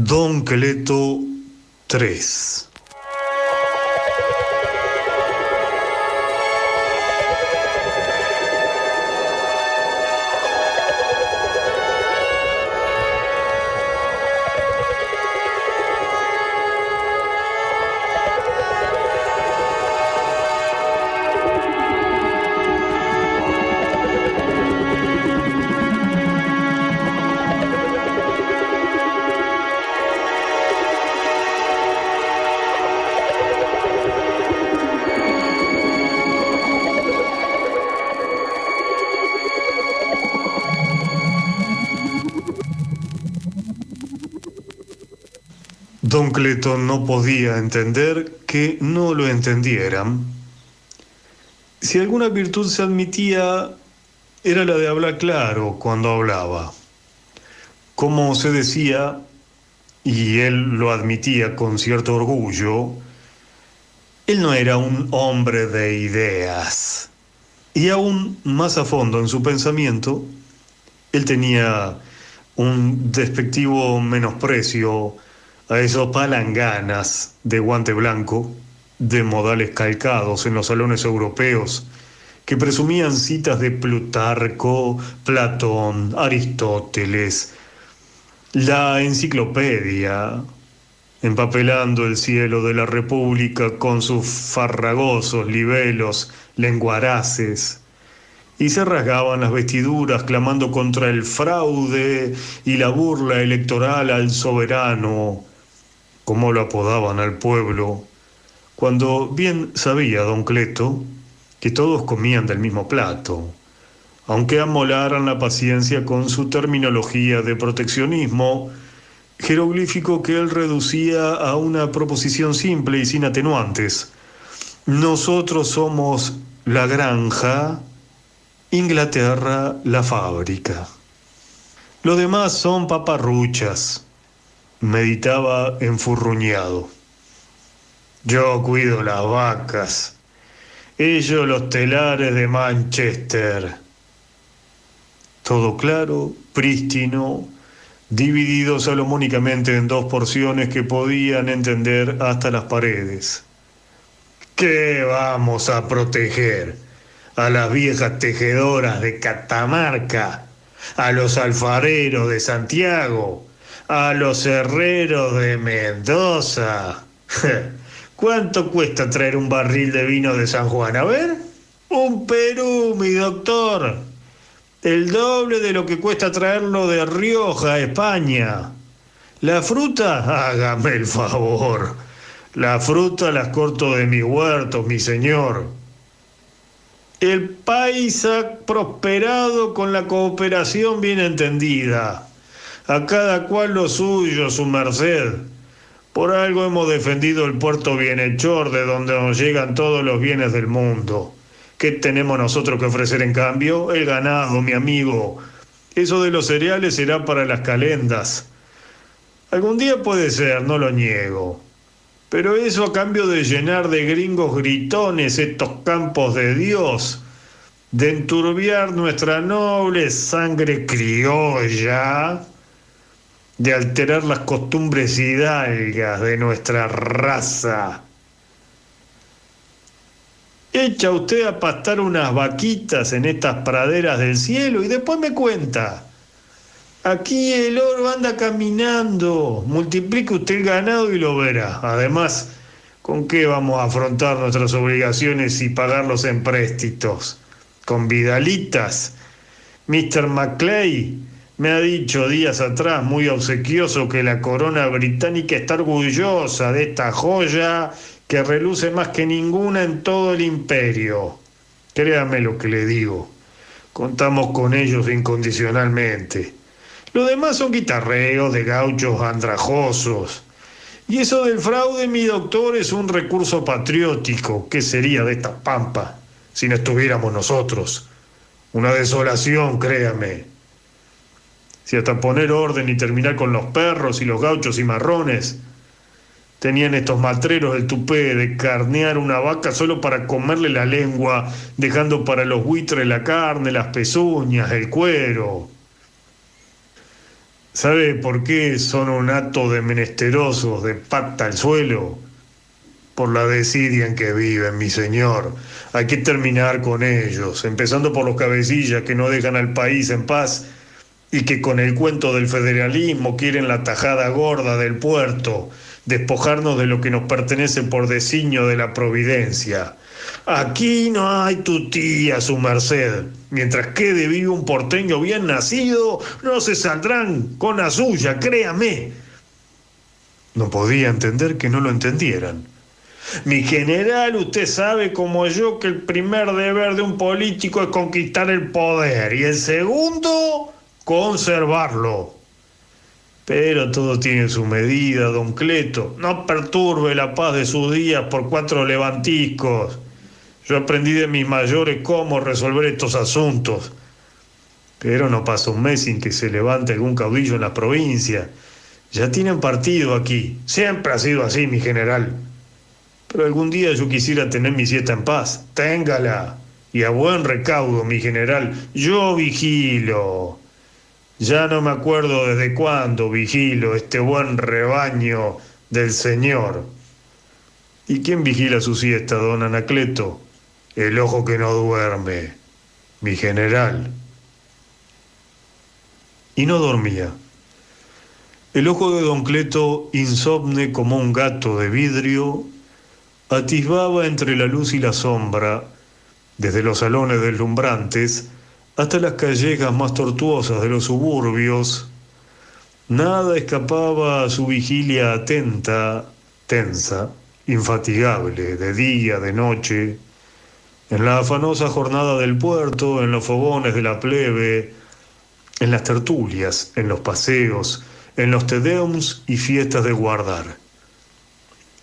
Don Cleto 3. Don Cleto no podía entender que no lo entendieran. Si alguna virtud se admitía, era la de hablar claro cuando hablaba. Como se decía, y él lo admitía con cierto orgullo, él no era un hombre de ideas. Y aún más a fondo en su pensamiento, él tenía un despectivo menosprecio a esos palanganas de guante blanco, de modales calcados en los salones europeos, que presumían citas de Plutarco, Platón, Aristóteles, la enciclopedia, empapelando el cielo de la República con sus farragosos libelos lenguaraces, y se rasgaban las vestiduras clamando contra el fraude y la burla electoral al soberano, como lo apodaban al pueblo, cuando bien sabía don Cleto que todos comían del mismo plato, aunque amolaran la paciencia con su terminología de proteccionismo, jeroglífico que él reducía a una proposición simple y sin atenuantes. Nosotros somos la granja, Inglaterra la fábrica. Lo demás son paparruchas, meditaba enfurruñado. Yo cuido las vacas, ellos los telares de Manchester. Todo claro, prístino, dividido salomónicamente en dos porciones que podían entender hasta las paredes. ¿Qué vamos a proteger? ¿A las viejas tejedoras de Catamarca? ¿A los alfareros de Santiago? ¿A los herreros de Mendoza? ¿Cuánto cuesta traer un barril de vino de San Juan? A ver. Un Perú, mi doctor. El doble de lo que cuesta traerlo de Rioja, España. ¿La fruta? Hágame el favor. La fruta las corto de mis huertos, mi señor. El país ha prosperado con la cooperación bien entendida. A cada cual lo suyo, su merced. Por algo hemos defendido el puerto bienhechor de donde nos llegan todos los bienes del mundo. ¿Qué tenemos nosotros que ofrecer en cambio? El ganado, mi amigo. Eso de los cereales será para las calendas. Algún día puede ser, no lo niego. Pero eso a cambio de llenar de gringos gritones estos campos de Dios, de enturbiar nuestra noble sangre criolla, de alterar las costumbres hidalgas de nuestra raza. Echa usted a pastar unas vaquitas en estas praderas del cielo y después me cuenta. Aquí el oro anda caminando, multiplique usted el ganado y lo verá. Además, ¿con qué vamos a afrontar nuestras obligaciones y pagarlos en préstitos? ¿Con vidalitas? Mr. Maclay me ha dicho días atrás, muy obsequioso, que la corona británica está orgullosa de esta joya que reluce más que ninguna en todo el imperio. Créame lo que le digo. Contamos con ellos incondicionalmente. Lo demás son guitarreos de gauchos andrajosos. Y eso del fraude, mi doctor, es un recurso patriótico. ¿Qué sería de esta pampa si no estuviéramos nosotros? Una desolación, créame. Si hasta poner orden y terminar con los perros y los gauchos y marrones tenían estos matreros el tupé de carnear una vaca solo para comerle la lengua, dejando para los buitres la carne, las pezuñas, el cuero. ¿Sabe por qué son un hato de menesterosos de pata al suelo? Por la desidia en que viven, mi señor. Hay que terminar con ellos, empezando por los cabecillas que no dejan al país en paz y que con el cuento del federalismo quieren la tajada gorda del puerto, despojarnos de lo que nos pertenece por designio de la providencia. Aquí no hay tutía, su merced. Mientras quede vivo un porteño bien nacido, no se saldrán con la suya, créame. No podía entender que no lo entendieran. Mi general, usted sabe como yo que el primer deber de un político es conquistar el poder y el segundo, conservarlo. Pero todo tiene su medida, don Cleto. No perturbe la paz de sus días por 4 levantiscos. Yo aprendí de mis mayores cómo resolver estos asuntos. Pero no pasa un mes sin que se levante algún caudillo en la provincia. Ya tienen partido aquí. Siempre ha sido así, mi general. Pero algún día yo quisiera tener mi siesta en paz. Téngala. Y a buen recaudo, mi general. Yo vigilo. Ya no me acuerdo desde cuándo vigilo este buen rebaño del Señor. ¿Y quién vigila su siesta, don Anacleto? El ojo que no duerme, mi general. Y no dormía. El ojo de don Cleto, insomne como un gato de vidrio, atisbaba entre la luz y la sombra, desde los salones deslumbrantes hasta las callejas más tortuosas de los suburbios. Nada escapaba a su vigilia atenta, tensa, infatigable, de día, de noche, en la afanosa jornada del puerto, en los fogones de la plebe, en las tertulias, en los paseos, en los tedeums y fiestas de guardar.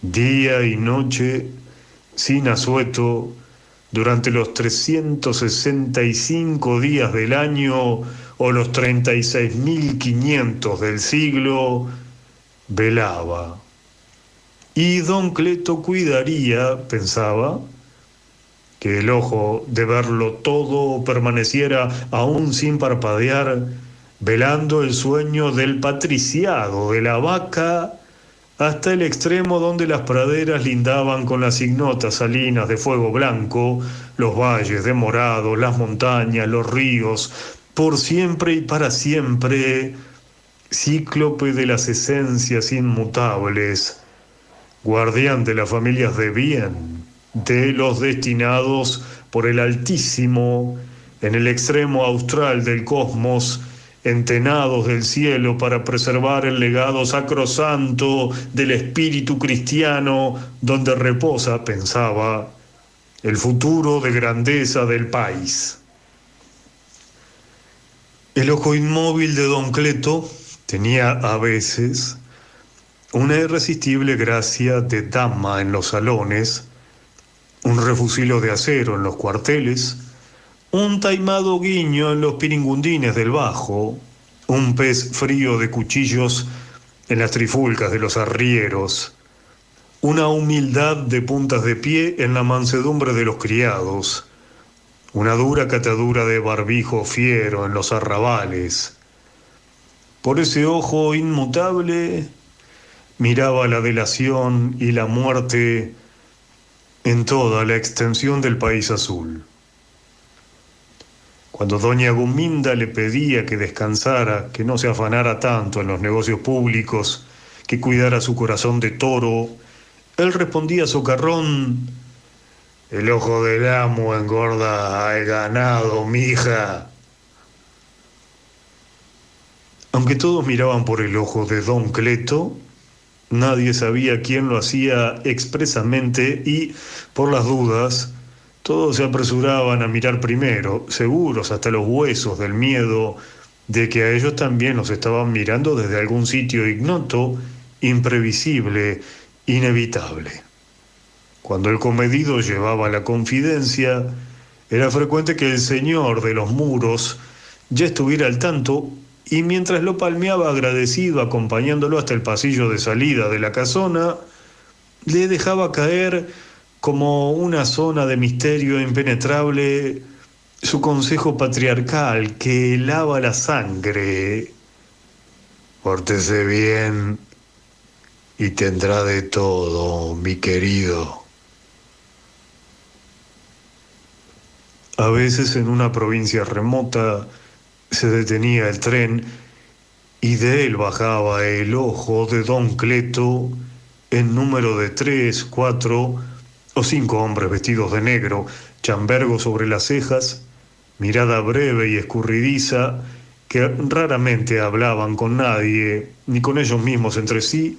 Día y noche, sin asueto, durante los 365 días del año o los 36.500 del siglo, velaba. Y don Cleto cuidaría, pensaba, que el ojo de verlo todo permaneciera aún sin parpadear, velando el sueño del patriciado, de la vaca, hasta el extremo donde las praderas lindaban con las ignotas salinas de fuego blanco, los valles de morado, las montañas, los ríos, por siempre y para siempre, cíclope de las esencias inmutables, guardián de las familias de bien, de los destinados por el Altísimo, en el extremo austral del cosmos, entenados del cielo para preservar el legado sacrosanto del espíritu cristiano, donde reposa, pensaba, el futuro de grandeza del país. El ojo inmóvil de don Cleto tenía a veces una irresistible gracia de dama en los salones, un refusilo de acero en los cuarteles, un taimado guiño en los piringundines del bajo, un pez frío de cuchillos en las trifulcas de los arrieros, una humildad de puntas de pie en la mansedumbre de los criados, una dura catadura de barbijo fiero en los arrabales. Por ese ojo inmutable miraba la delación y la muerte en toda la extensión del país azul. Cuando doña Guminda le pedía que descansara, que no se afanara tanto en los negocios públicos, que cuidara su corazón de toro, él respondía socarrón: el ojo del amo engorda al ganado, mija. Aunque todos miraban por el ojo de don Cleto, nadie sabía quién lo hacía expresamente y, por las dudas, todos se apresuraban a mirar primero, seguros hasta los huesos del miedo de que a ellos también los estaban mirando desde algún sitio ignoto, imprevisible, inevitable. Cuando el comedido llevaba la confidencia, era frecuente que el señor de los muros ya estuviera al tanto y mientras lo palmeaba agradecido acompañándolo hasta el pasillo de salida de la casona, le dejaba caer como una zona de misterio impenetrable su consejo patriarcal que helaba la sangre. Pórtese bien y tendrá de todo, mi querido. A veces en una provincia remota se detenía el tren y de él bajaba el ojo de don Cleto en número de 3, 4 o 5 hombres vestidos de negro, chambergo sobre las cejas, mirada breve y escurridiza, que raramente hablaban con nadie, ni con ellos mismos entre sí,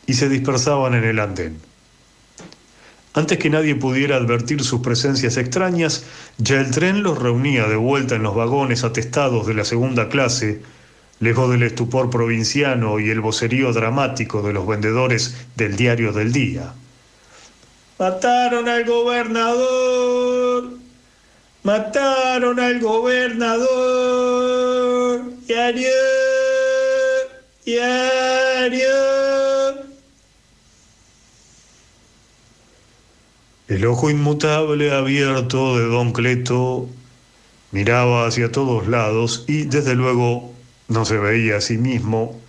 y se dispersaban en el andén. Antes que nadie pudiera advertir sus presencias extrañas, ya el tren los reunía de vuelta en los vagones atestados de la segunda clase, lejos del estupor provinciano y el vocerío dramático de los vendedores del diario del día. ¡Mataron al gobernador! ¡Mataron al gobernador! ¡Diario! ¡Diario! El ojo inmutable abierto de don Cleto miraba hacia todos lados y, desde luego, no se veía a sí mismo,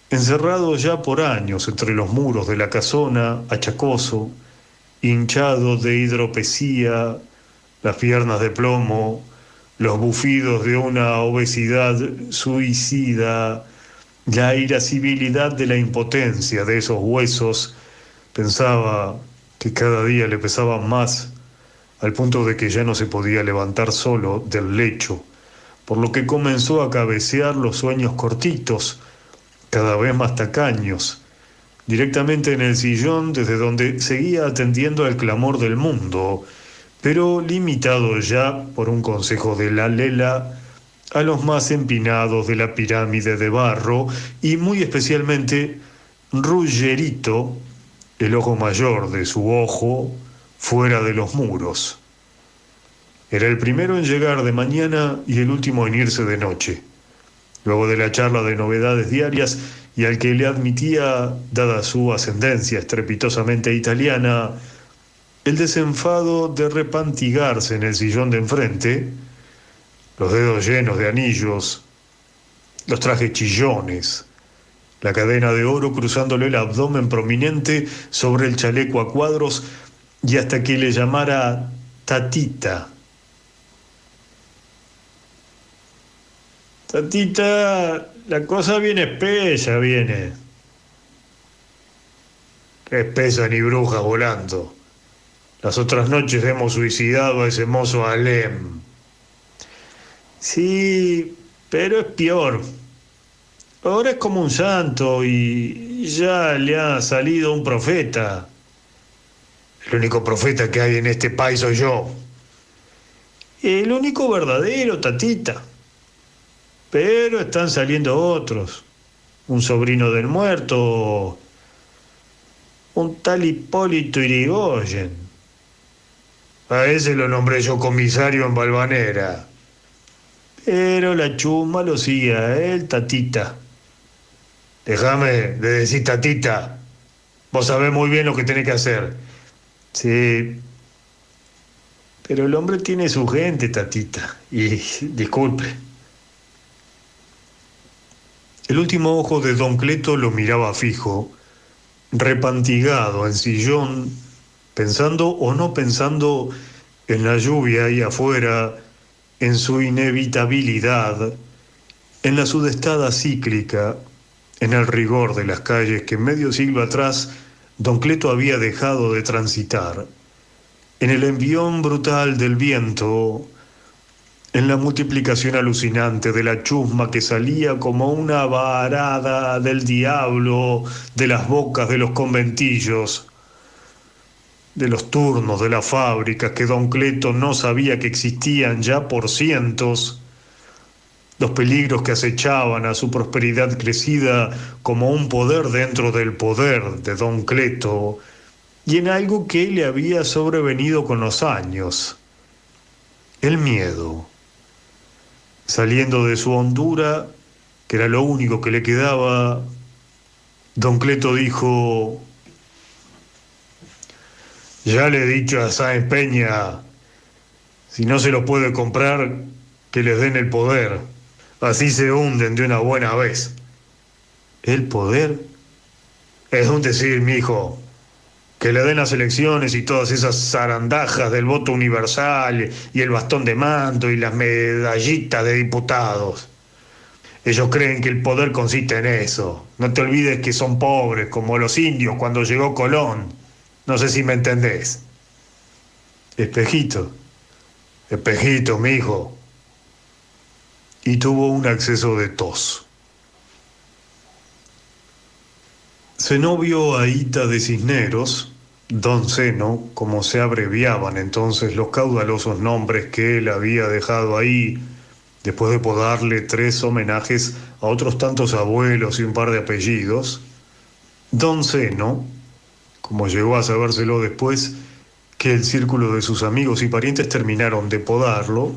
encerrado ya por años entre los muros de la casona, achacoso, hinchado de hidropesía, las piernas de plomo, los bufidos de una obesidad suicida, la irascibilidad de la impotencia de esos huesos. Pensaba que cada día le pesaban más, al punto de que ya no se podía levantar solo del lecho, por lo que comenzó a cabecear los sueños cortitos, cada vez más tacaños, directamente en el sillón desde donde seguía atendiendo al clamor del mundo, pero limitado ya por un consejo de la Lela a los más empinados de la pirámide de barro y muy especialmente Ruggerito, el ojo mayor de su ojo, fuera de los muros. Era el primero en llegar de mañana y el último en irse de noche. Luego de la charla de novedades diarias y al que le admitía, dada su ascendencia estrepitosamente italiana, el desenfado de repantigarse en el sillón de enfrente, los dedos llenos de anillos, los trajes chillones, la cadena de oro cruzándole el abdomen prominente sobre el chaleco a cuadros y hasta que le llamara Tatita. Tatita, la cosa viene espesa, viene. Qué espesa ni bruja volando. Las otras noches hemos suicidado a ese mozo Alem. Sí, pero es peor. Ahora es como un santo y ya le ha salido un profeta. El único profeta que hay en este país soy yo. El único verdadero, Tatita. Pero están saliendo otros. Un sobrino del muerto, un tal Hipólito Yrigoyen. A ese lo nombré yo comisario en Valvanera. Pero la chusma lo sigue a él, Tatita. Déjame de decir Tatita. Vos sabés muy bien lo que tenés que hacer. Sí, pero el hombre tiene su gente, Tatita. Y disculpe. El último ojo de don Cleto lo miraba fijo, repantigado en sillón, pensando o no pensando en la lluvia ahí afuera, en su inevitabilidad, en la sudestada cíclica, en el rigor de las calles que medio siglo atrás don Cleto había dejado de transitar, en el envión brutal del viento, en la multiplicación alucinante de la chusma que salía como una varada del diablo de las bocas de los conventillos, de los turnos de las fábricas que don Cleto no sabía que existían ya por cientos, los peligros que acechaban a su prosperidad crecida como un poder dentro del poder de don Cleto, y en algo que le había sobrevenido con los años, el miedo. Saliendo de su hondura, que era lo único que le quedaba, don Cleto dijo: ya le he dicho a Sáenz Peña, si no se lo puede comprar, que les den el poder. Así se hunden de una buena vez. ¿El poder? Es un decir, mijo, que le den las elecciones y todas esas zarandajas del voto universal y el bastón de mando y las medallitas de diputados. Ellos creen que el poder consiste en eso. No te olvides que son pobres, como los indios cuando llegó Colón. No sé si me entendés. Espejito, espejito, mijo. Y tuvo un acceso de tos. Zenobio Aíta de Cisneros, Don Zeno, como se abreviaban entonces los caudalosos nombres que él había dejado ahí, después de podarle 3 homenajes a otros tantos abuelos y un par de apellidos, Don Zeno, como llegó a sabérselo después que el círculo de sus amigos y parientes terminaron de podarlo,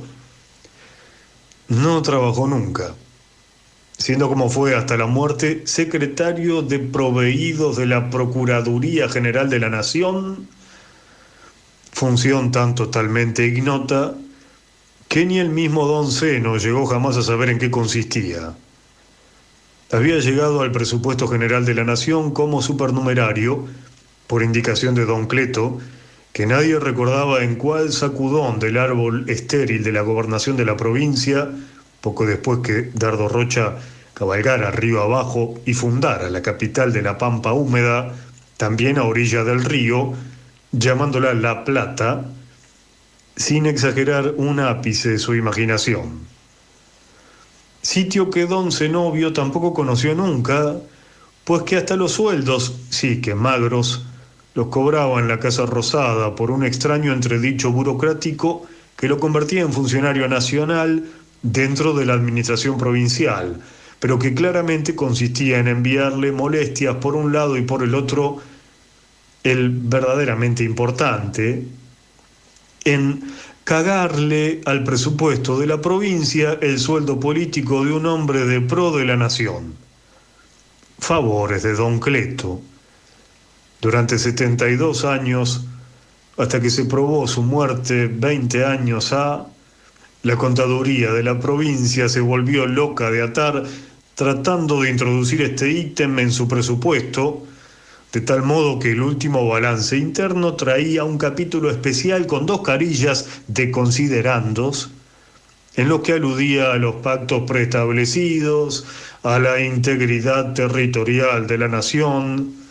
no trabajó nunca, siendo como fue hasta la muerte secretario de Proveídos de la Procuraduría General de la Nación, función tan totalmente ignota que ni el mismo Don Zeno llegó jamás a saber en qué consistía. Había llegado al presupuesto general de la Nación como supernumerario, por indicación de Don Cleto, que nadie recordaba en cuál sacudón del árbol estéril de la gobernación de la provincia, poco después que Dardo Rocha cabalgara río abajo y fundara la capital de la Pampa húmeda, también a orilla del río, llamándola La Plata, sin exagerar un ápice de su imaginación. Sitio que don Zenobio tampoco conoció nunca, pues que hasta los sueldos, sí que magros, los cobraba en la Casa Rosada por un extraño entredicho burocrático que lo convertía en funcionario nacional dentro de la administración provincial, pero que claramente consistía en enviarle molestias por un lado y por el otro, el verdaderamente importante, en cagarle al presupuesto de la provincia el sueldo político de un hombre de pro de la nación. Favores de don Cleto. Durante 72 años, hasta que se probó su muerte 20 años ha, la contaduría de la provincia se volvió loca de atar tratando de introducir este ítem en su presupuesto, de tal modo que el último balance interno traía un capítulo especial con 2 carillas de considerandos, en los que aludía a los pactos preestablecidos, a la integridad territorial de la nación,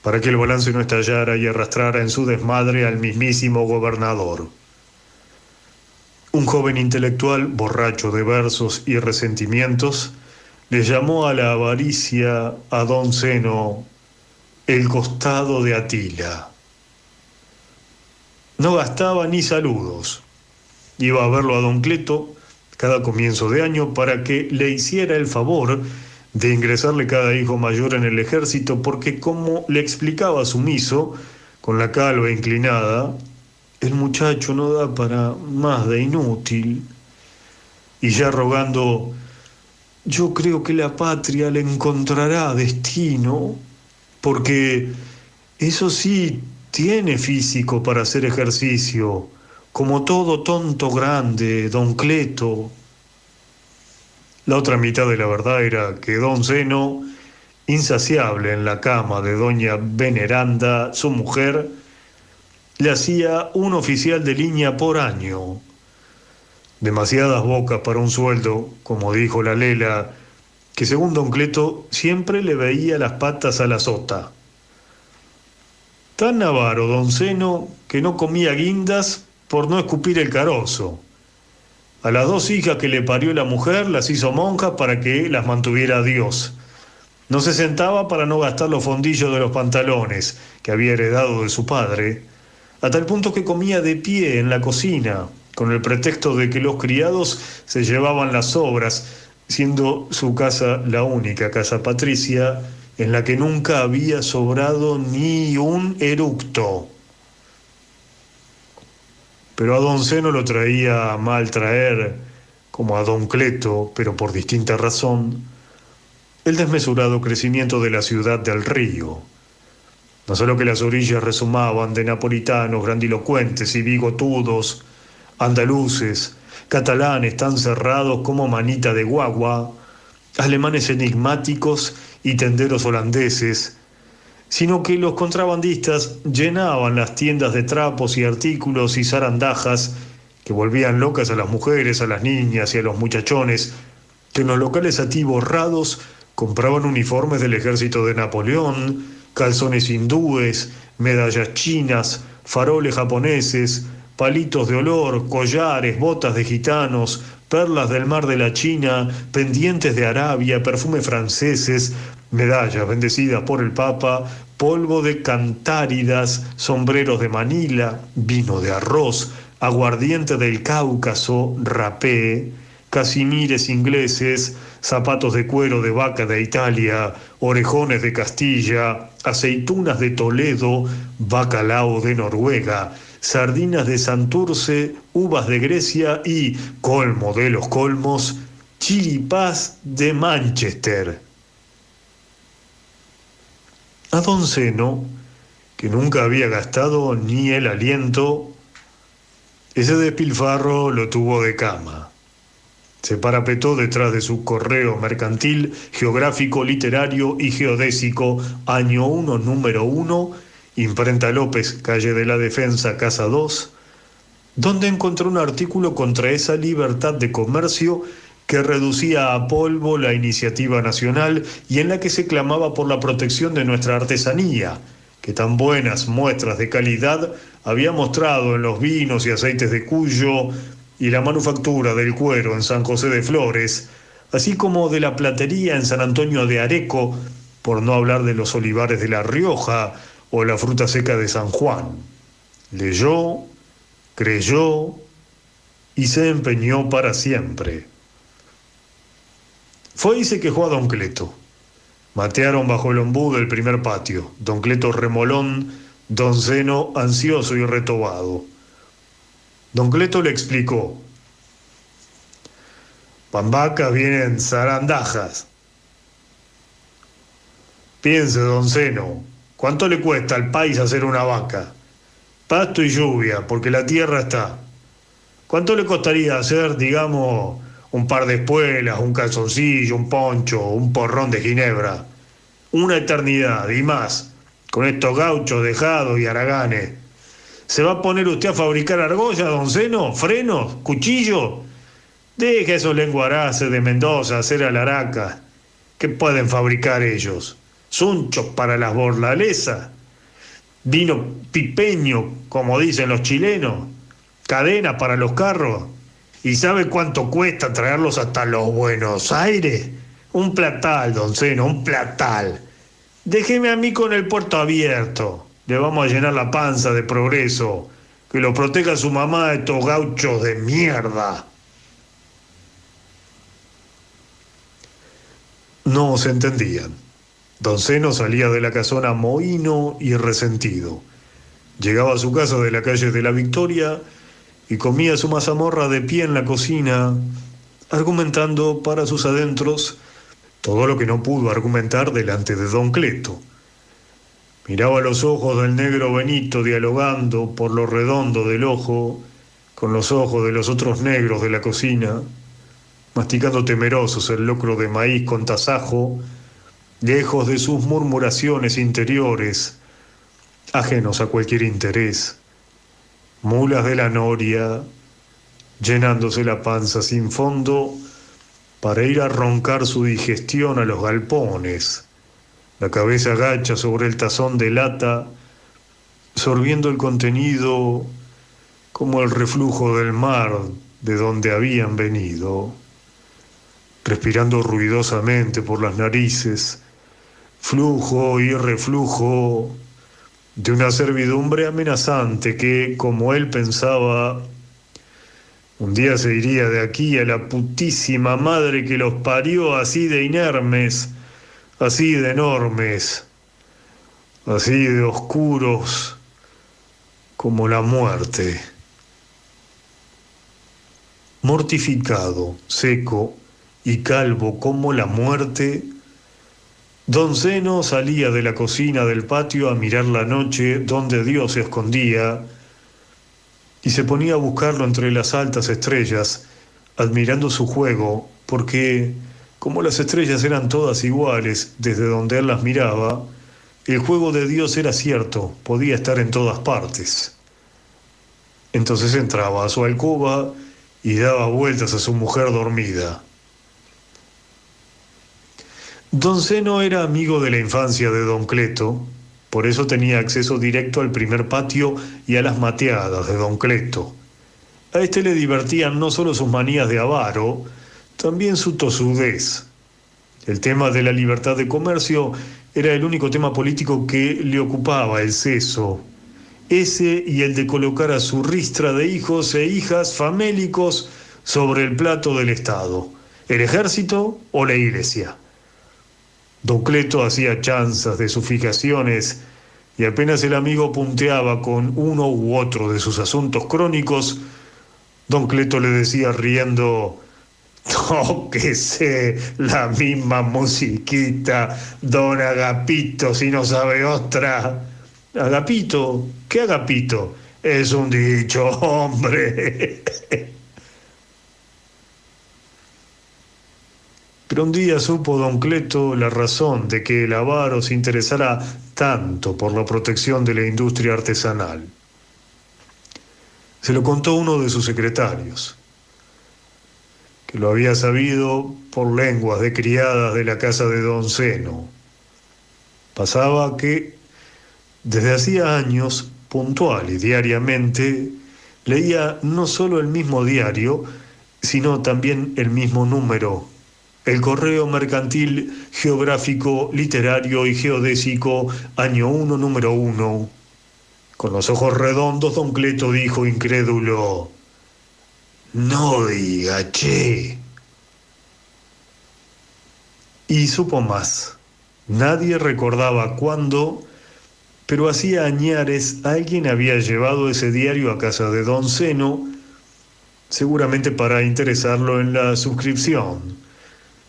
para que el balance no estallara y arrastrara en su desmadre al mismísimo gobernador. Un joven intelectual, borracho de versos y resentimientos, le llamó a la avaricia a don Zeno el costado de Atila. No gastaba ni saludos. Iba a verlo a don Cleto cada comienzo de año para que le hiciera el favor de ingresarle cada hijo mayor en el ejército, porque como le explicaba sumiso, con la calva inclinada, el muchacho no da para más de inútil. Y ya rogando, yo creo que la patria le encontrará destino, porque eso sí tiene físico para hacer ejercicio, como todo tonto grande, don Cleto. La otra mitad de la verdad era que don Zeno, insaciable en la cama de doña Veneranda, su mujer, le hacía un oficial de línea por año. Demasiadas bocas para un sueldo, como dijo la Lela, que según don Cleto siempre le veía las patas a la sota. Tan avaro don Zeno que no comía guindas por no escupir el carozo. A las 2 hijas que le parió la mujer las hizo monjas para que las mantuviera Dios. No se sentaba para no gastar los fondillos de los pantalones que había heredado de su padre, a tal punto que comía de pie en la cocina, con el pretexto de que los criados se llevaban las sobras, siendo su casa la única casa patricia en la que nunca había sobrado ni un eructo. Pero a don Zeno lo traía a mal traer, como a don Cleto, pero por distinta razón, el desmesurado crecimiento de la ciudad del río. No solo que las orillas resumaban de napolitanos grandilocuentes y bigotudos, andaluces, catalanes tan cerrados como manita de guagua, alemanes enigmáticos y tenderos holandeses, sino que los contrabandistas llenaban las tiendas de trapos y artículos y zarandajas que volvían locas a las mujeres, a las niñas y a los muchachones, que en los locales atiborrados compraban uniformes del ejército de Napoleón, calzones hindúes, medallas chinas, faroles japoneses, palitos de olor, collares, botas de gitanos, perlas del mar de la China, pendientes de Arabia, perfumes franceses, medallas bendecidas por el Papa, polvo de cantáridas, sombreros de Manila, vino de arroz, aguardiente del Cáucaso, rapé, casimires ingleses, zapatos de cuero de vaca de Italia, orejones de Castilla, aceitunas de Toledo, bacalao de Noruega, sardinas de Santurce, uvas de Grecia y, colmo de los colmos, chiripás de Manchester. A don Zeno, que nunca había gastado ni el aliento, ese despilfarro lo tuvo de cama. Se parapetó detrás de su correo mercantil, geográfico, literario y geodésico, año 1, número 1, Imprenta López, calle de la Defensa, casa 2, donde encontró un artículo contra esa libertad de comercio que reducía a polvo la iniciativa nacional y en la que se clamaba por la protección de nuestra artesanía, que tan buenas muestras de calidad había mostrado en los vinos y aceites de Cuyo y la manufactura del cuero en San José de Flores, así como de la platería en San Antonio de Areco, por no hablar de los olivares de La Rioja o la fruta seca de San Juan. Leyó, creyó y se empeñó para siempre. Fue y se quejó a don Cleto. Matearon bajo el ombú del primer patio, don Cleto remolón, don Zeno ansioso y retobado. Don Cleto le explicó: Pambacas vienen zarandajas. Piense, don Zeno, ¿cuánto le cuesta al país hacer una vaca? Pasto y lluvia, porque la tierra está. ¿Cuánto le costaría hacer, digamos, un par de espuelas, un calzoncillo, un poncho, un porrón de ginebra? Una eternidad y más, con estos gauchos dejados y haraganes. ¿Se va a poner usted a fabricar argolla, don Zeno? ¿Frenos? ¿Cuchillos? Deje esos lenguaraces de Mendoza hacer alaracas. ¿Qué pueden fabricar ellos? Sunchos para las borlalesas, vino pipeño, como dicen los chilenos, cadenas para los carros. ¿Y sabe cuánto cuesta traerlos hasta los Buenos Aires? Un platal, don Zeno, un platal. Déjeme a mí con el puerto abierto. Le vamos a llenar la panza de progreso. Que lo proteja su mamá de estos gauchos de mierda. No se entendían. Don Zeno salía de la casona mohíno y resentido. Llegaba a su casa de la calle de la Victoria y comía su mazamorra de pie en la cocina, argumentando para sus adentros todo lo que no pudo argumentar delante de don Cleto. Miraba los ojos del negro Benito dialogando por lo redondo del ojo con los ojos de los otros negros de la cocina, masticando temerosos el locro de maíz con tasajo, lejos de sus murmuraciones interiores, ajenos a cualquier interés, mulas de la noria, llenándose la panza sin fondo para ir a roncar su digestión a los galpones, la cabeza agacha sobre el tazón de lata, sorbiendo el contenido como el reflujo del mar de donde habían venido, respirando ruidosamente por las narices, flujo y reflujo de una servidumbre amenazante que, como él pensaba, un día se iría de aquí a la putísima madre que los parió, así de inermes, así de enormes, así de oscuros como la muerte. Mortificado, seco y calvo como la muerte, don Zeno salía de la cocina del patio a mirar la noche donde Dios se escondía y se ponía a buscarlo entre las altas estrellas, admirando su juego, porque, Como las estrellas eran todas iguales desde donde él las miraba, el juego de Dios era cierto, podía estar en todas partes. Entonces entraba a su alcoba y daba vueltas a su mujer dormida. Don Zeno era amigo de la infancia de don Cleto, por eso tenía acceso directo al primer patio y a las mateadas de don Cleto. A este le divertían no solo sus manías de avaro, también su tosudez. El tema de la libertad de comercio era el único tema político que le ocupaba el seso. Ese y el de colocar a su ristra de hijos e hijas famélicos sobre el plato del Estado, el ejército o la iglesia. Don Cleto hacía chanzas de sus fijaciones y apenas el amigo punteaba con uno u otro de sus asuntos crónicos, don Cleto le decía riendo: tóquese la misma musiquita, don Agapito, si no sabe otra. ¿Agapito? ¿Qué Agapito? Es un dicho, hombre. Pero un día supo don Cleto la razón de que el avaro se interesara tanto por la protección de la industria artesanal. Se lo contó uno de sus secretarios, que lo había sabido por lenguas de criadas de la casa de don Zeno. Pasaba que, desde hacía años, puntual y diariamente, leía no solo el mismo diario, sino también el mismo número, el correo mercantil, geográfico, literario y geodésico, año 1, número 1. Con los ojos redondos, don Cleto dijo incrédulo: no diga, che. Y supo más. Nadie recordaba cuándo, pero hacía añares alguien había llevado ese diario a casa de don Zeno, seguramente para interesarlo en la suscripción.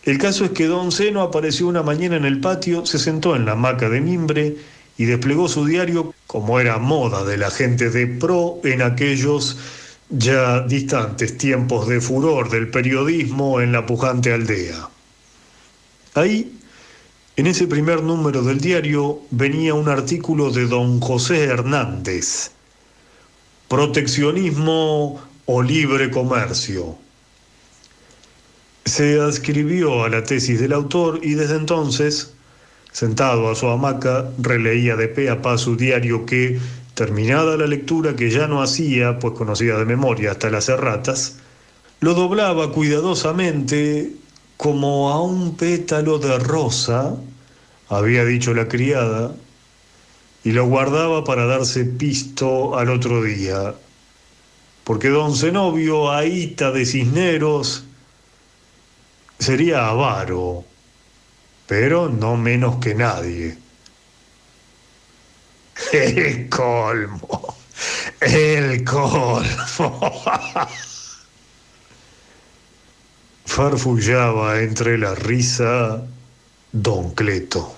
El caso es que don Zeno apareció una mañana en el patio, se sentó en la hamaca de mimbre y desplegó su diario como era moda de la gente de pro en aquellos ya distantes tiempos de furor del periodismo en la pujante aldea. Ahí, en ese primer número del diario, venía un artículo de don José Hernández: proteccionismo o libre comercio. Se adscribió a la tesis del autor y desde entonces, sentado a su hamaca, releía de pe a pa su diario que, terminada la lectura que ya no hacía, pues conocía de memoria hasta las erratas, lo doblaba cuidadosamente como a un pétalo de rosa, había dicho la criada, y lo guardaba para darse pisto al otro día, porque don Zenobio Ahíta de Cisneros sería avaro, pero no menos que nadie. El colmo, el colmo. Farfullaba entre la risa don Cleto.